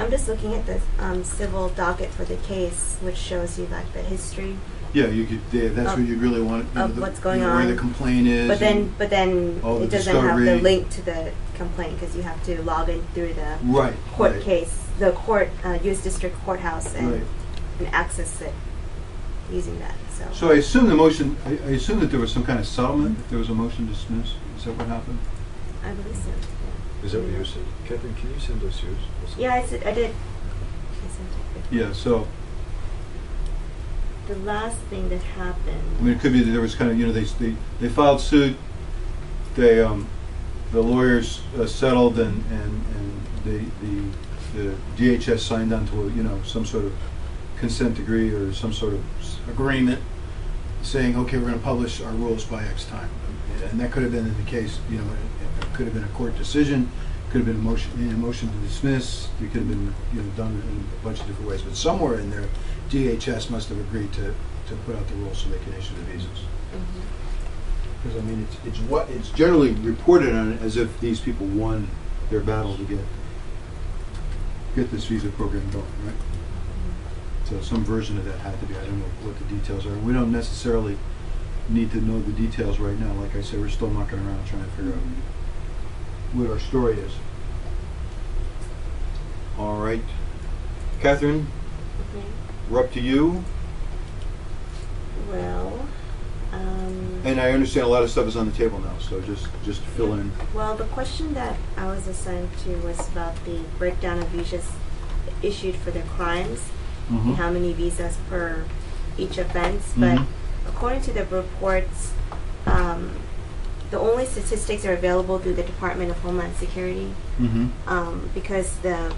I'm just looking at the civil docket for the case, which shows you like the history. Yeah, you could. Yeah, that's what you really want. Of what's going on. Where the complaint is. But then it doesn't have the link to the complaint because you have to log in through the court case, the court, U.S. District Courthouse, and access it using that. So I assume the motion. I assume that there was some kind of settlement. If there was a motion to dismiss, is that what happened? I believe so. Yeah. Is that what you said, Kevin? Can you send us yours? Yeah, I did. I sent it. Yeah. So. The last thing that happened. I mean, it could be that there was kind of, they filed suit. They the lawyers settled, and the DHS signed on to some sort of consent decree or some sort of agreement saying, okay, we're going to publish our rules by X time, and that could have been in the case. It could have been a court decision. Could have been a motion to dismiss. It could have been done in a bunch of different ways, but somewhere in there, DHS must have agreed to put out the rules so they can issue the visas. Because I mean, it's generally reported on it as if these people won their battle to get this visa program going, right? So some version of that had to be. I don't know what the details are. We don't necessarily need to know the details right now. Like I said, we're still mucking around trying to figure out what our story is. All right, Catherine, we're up to you. Well, and I understand a lot of stuff is on the table now, so just fill in. Well, the question that I was assigned to was about the breakdown of visas issued for their crimes and how many visas per each offense. But according to the reports, the only statistics are available through the Department of Homeland Security because the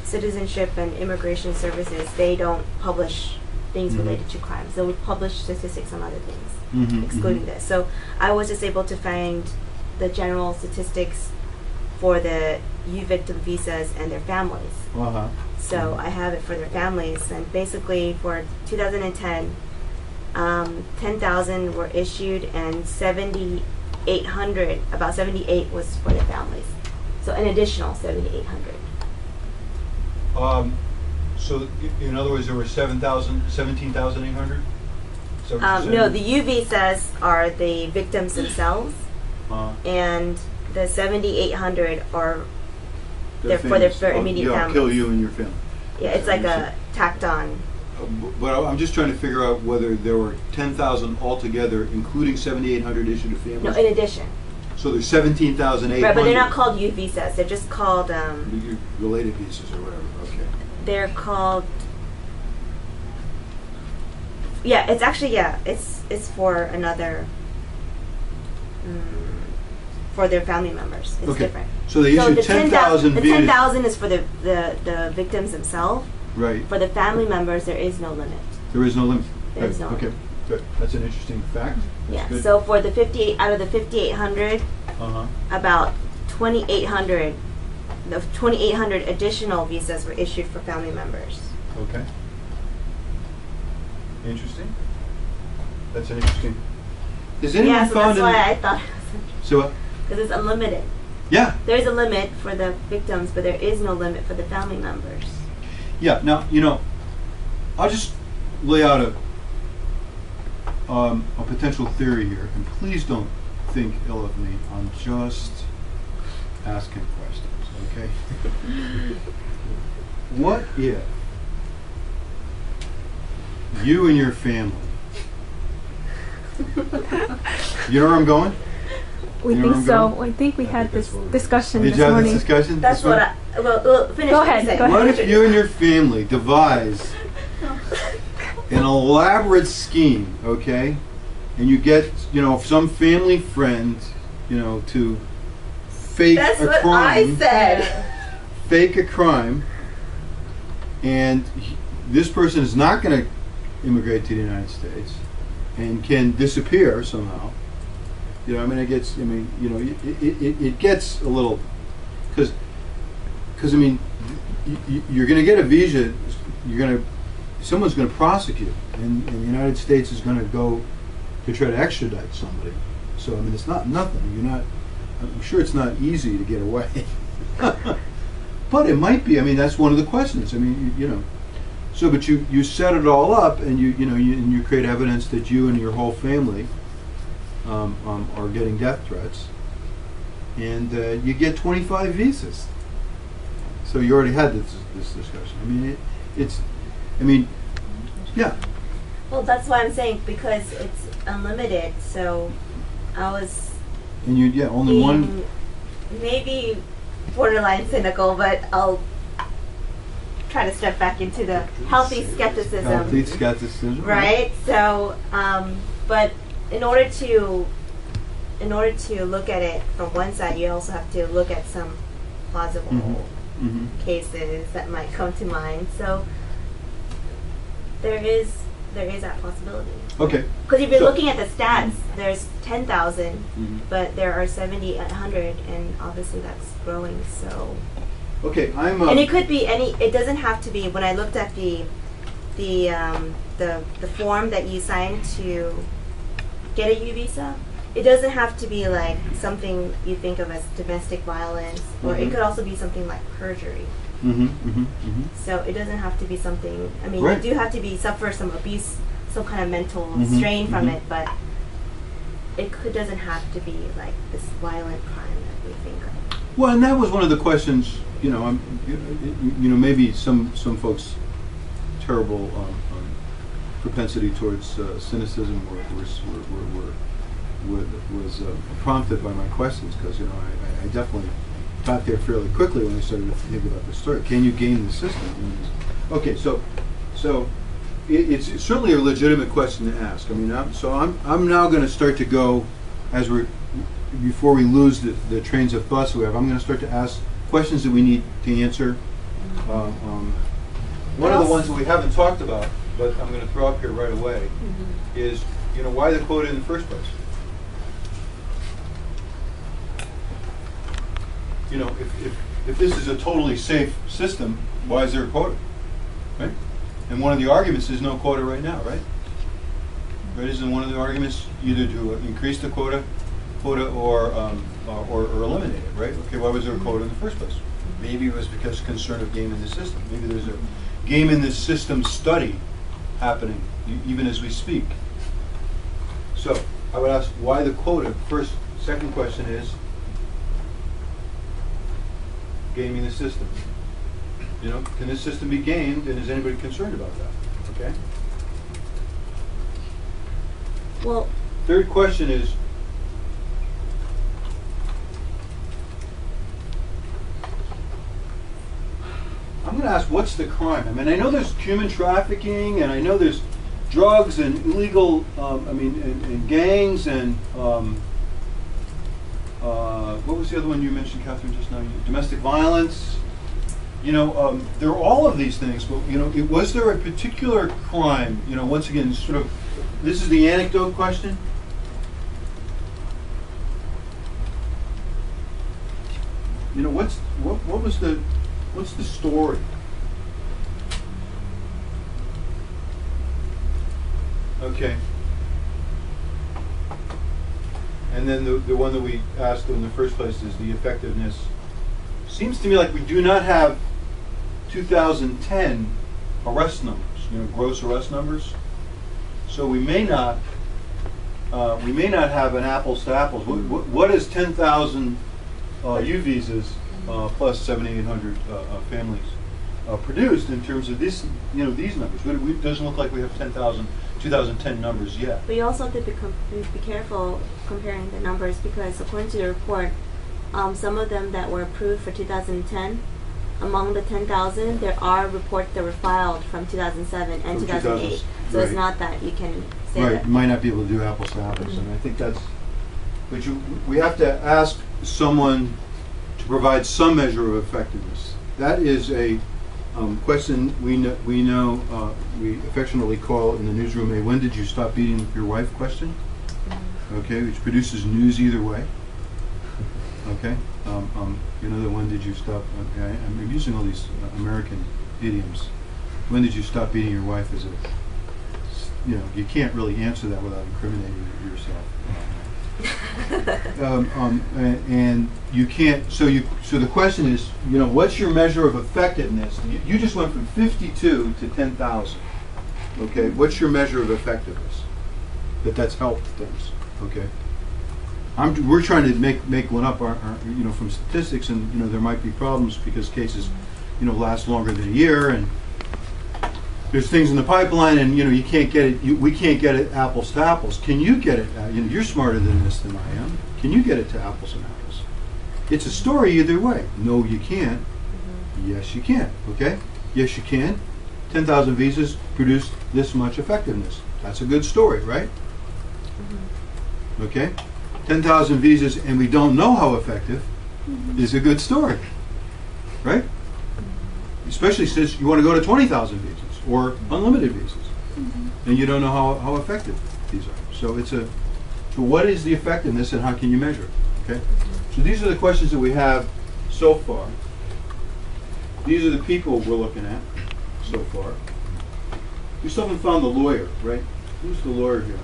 Citizenship and Immigration Services, they don't publish things related to crimes. They would publish statistics on other things, excluding this. So I was just able to find the general statistics for the U victim visas and their families. So I have it for their families, and basically for 2010, 10,000 were issued, and 7,800, about 78 was for their families. So an additional 7,800. So in other words, there were 17,800? No, the U visas are the victims themselves, and the 7,800 are for their immediate families. Kill you and your family. Yeah, it's like a tacked on. But I'm just trying to figure out whether there were 10,000 altogether, including 7,800 issued to families. No, in addition. So there's 17,800. Right, but they're not called U visas. They're just called related visas or whatever. Okay. They're called. Yeah, it's actually it's for another. For their family members, it's different. So they issued 10,000 visas. The 10,000 is for the victims themselves. Right. For the family members, there is no limit. There is no limit. There is no limit. Okay, good. That's an interesting fact. Yeah. So for the 58 out of the 5,800, about 2,800, the 2,800 additional visas were issued for family members. Okay. Interesting. That's an interesting. Is anyone yeah, so found? That's why I thought. So what? Because it's unlimited. Yeah. There is a limit for the victims, but there is no limit for the family members. Yeah. Now, I'll just lay out a potential theory here, and please don't think ill of me. I'm just asking questions, okay? What if you and your family, you know where I'm going? We think so. I think we had this discussion this morning. Did you have this discussion? That's what I... Well, finish. Go ahead. What if you and your family devise an elaborate scheme, okay? And you get, some family friend, to fake That's a what crime. I said. Fake a crime, and this person is not going to immigrate to the United States and can disappear somehow. It gets a little, because you're going to get a visa, someone's going to prosecute, and the United States is going to go to try to extradite somebody. So it's not nothing. I'm sure it's not easy to get away. But it might be. I mean, that's one of the questions. I mean, you know. So, but you set it all up, and you create evidence that you and your whole family are getting death threats, and you get 25 visas. So you already had this discussion. I mean, yeah. Well, that's why I'm saying, because it's unlimited. So I was. And only one. Maybe borderline cynical, but I'll try to step back into the healthy skepticism. Healthy skepticism. Right. So, but in order to look at it from one side, you also have to look at some plausible cases that might come to mind. So there is that possibility. Okay. Because if you're looking at the stats, there's 10,000, but there are 7,800, and obviously that's growing. So. Okay, and it could be any. It doesn't have to be. When I looked at the form that you signed to get a U visa, it doesn't have to be like something you think of as domestic violence, or it could also be something like perjury. So it doesn't have to be something. I mean, you do have to suffer some abuse, some kind of mental strain from it, but it doesn't have to be like this violent crime that we think of. Well, and that was one of the questions. You know, maybe some folks' terrible propensity towards cynicism was prompted by my questions, because I definitely got there fairly quickly when I started to think about this story. Can you game the system? Okay, so it's certainly a legitimate question to ask. I mean, I'm now going to start to go before we lose the trains of thoughts we have. I'm going to start to ask questions that we need to answer. One of the ones that we haven't talked about, but I'm going to throw up here right away, is why the quota in the first place? If this is a totally safe system, why is there a quota? Right? And one of the arguments is no quota right now, right? Right? Isn't one of the arguments either to increase the quota or eliminate it, right? Okay, why was there a quota in the first place? Maybe it was because of concern of game in the system. Maybe there's a game in the system study happening even as we speak. So I would ask why the quota first. Second question is gaming the system. Can this system be gamed, and is anybody concerned about that? Okay. Well. Third question is, I'm going to ask, what's the crime? I mean, I know there's human trafficking, and I know there's drugs and illegal, and gangs, and what was the other one you mentioned, Catherine, just now? Domestic violence. There are all of these things, but was there a particular crime? Once again, sort of, this is the anecdote question. What's the story? Okay. And then the one that we asked in the first place is the effectiveness. Seems to me like we do not have 2010 arrest numbers, gross arrest numbers. So we may not have an apples to apples. What is 10,000 U visas plus 7,800 families produced in terms of this, these numbers? It doesn't look like we have 10,000 2010 numbers yet. But you also have to be careful comparing the numbers, because according to the report, some of them that were approved for 2010, among the 10,000, there are reports that were filed from 2007 and 2008. So it's not that you can say that. You might not be able to do apples to apples, and I think that's. But we have to ask someone to provide some measure of effectiveness. That is a question we affectionately call in the newsroom a "when did you stop beating your wife" question. Okay, which produces news either way. Okay, the "when did you stop"? I'm using all these American idioms. When did you stop beating your wife? Is you can't really answer that without incriminating yourself. And you can't. So the question is, you know, what's your measure of effectiveness? You just went from 52 to 10,000. Okay, what's your measure of effectiveness? That's helped things. Okay. We're trying to make one up, you know, from statistics, and you know there might be problems because cases, you know, last longer than a year, and there's things in the pipeline, and you know you can't get it. We can't get it apples to apples. Can you get it? You know, you're smarter than this than I am. Can you get it to apples and apples? It's a story either way. No, you can't. Yes, you can. Okay. Yes, you can. 10,000 visas produced this much effectiveness. That's a good story, right? Okay. 10,000 visas and we don't know how effective is a good story, right? Especially since you want to go to 20,000 visas or unlimited visas, and you don't know how effective these are. So so what is the effectiveness and how can you measure it? Okay. So these are the questions that we have so far. These are the people we're looking at so far. We still haven't found the lawyer, right? Who's the lawyer here?